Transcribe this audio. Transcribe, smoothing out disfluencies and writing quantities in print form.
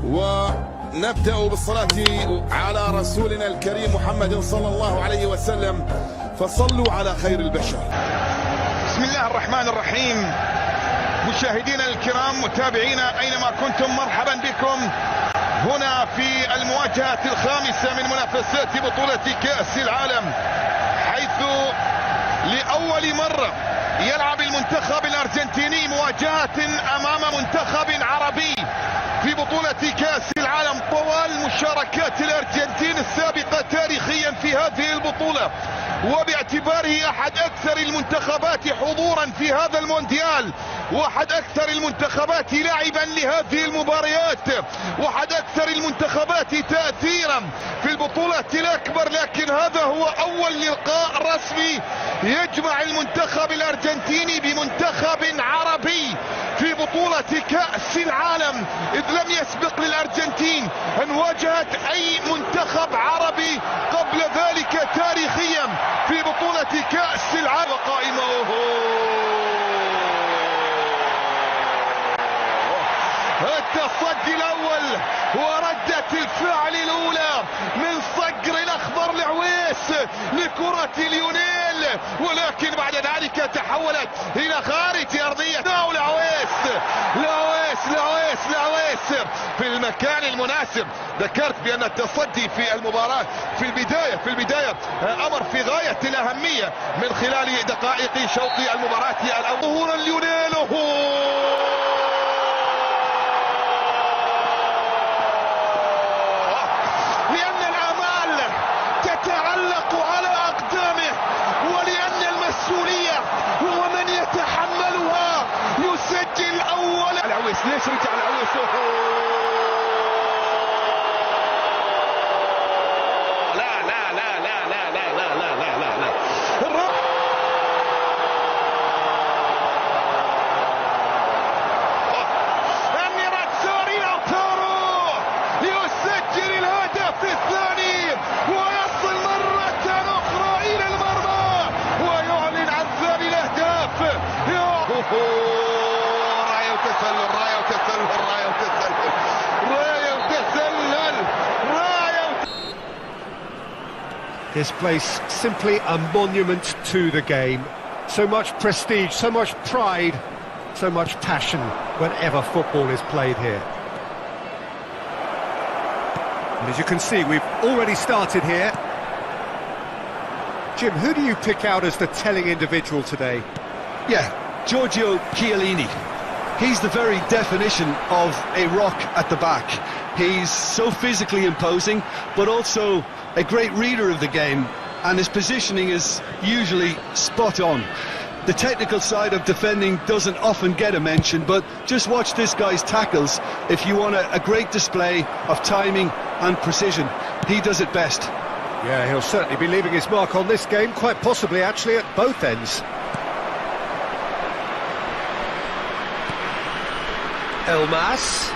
ونبدأ بالصلاة على رسولنا الكريم محمد صلى الله عليه وسلم، فصلوا على خير البشر. بسم الله الرحمن الرحيم. مشاهدينا الكرام، متابعينا اينما كنتم، مرحبا بكم هنا في المواجهة الخامسة من منافسات بطولة كأس العالم، حيث لأول مرة يلعب المنتخب الأرجنتيني مواجهة أمام منتخب عربي في بطولة كأس العالم طوال مشاركات الأرجنتين السابقة تاريخيا في هذه البطولة، وباعتباره أحد أكثر المنتخبات حضورا في هذا المونديال، واحد أكثر المنتخبات لعبا لهذه المباريات، واحد أكثر المنتخبات تأثيرا في البطولات الأكبر. لكن هذا هو أول لقاء رسمي يجمع المنتخب الأرجنتيني بمنتخب عربي في بطولة كأس العالم، إذ لم يسبق للأرجنتين أن واجهت أي منتخب عربي قبل ذلك تاريخيا في بطولة كأس العالم. وقائمة التصدي الأول وردة الفعل الأولى من صقر الأخضر لعويس لكرة ليونيل، ولكن بعد ذلك تحولت إلى خارج أرضية لعويس في المكان المناسب. ذكرت بأن التصدي في المباراة في البداية أمر في غاية الأهمية من خلال دقائق شوط المباراة الأول. ظهور ليونيل تتعلق على أقدامه، ولأن المسؤولية هو من يتحملها. يسجل أول العويس. ليش رجع العويس؟ لا لا لا لا لا لا لا لا لا لا لا يسجل الهدف الثاني ويصل مرة أخرى إلى المرمى ويعلن عن ثاني الأهداف. راية وتسلل. This place simply a monument to the game. So much prestige, so much pride, so much passion whenever football is played here. And as you can see, we've already started here. Jim, who do you pick out as the telling individual today? Yeah, Giorgio Chiellini. He's the very definition of a rock at the back. He's so physically imposing, but also a great reader of the game, and his positioning is usually spot on. The technical side of defending doesn't often get a mention, but just watch this guy's tackles if you want a great display of timing and precision. He does it best. Yeah, he'll certainly be leaving his mark on this game, quite possibly actually at both ends. Elmas.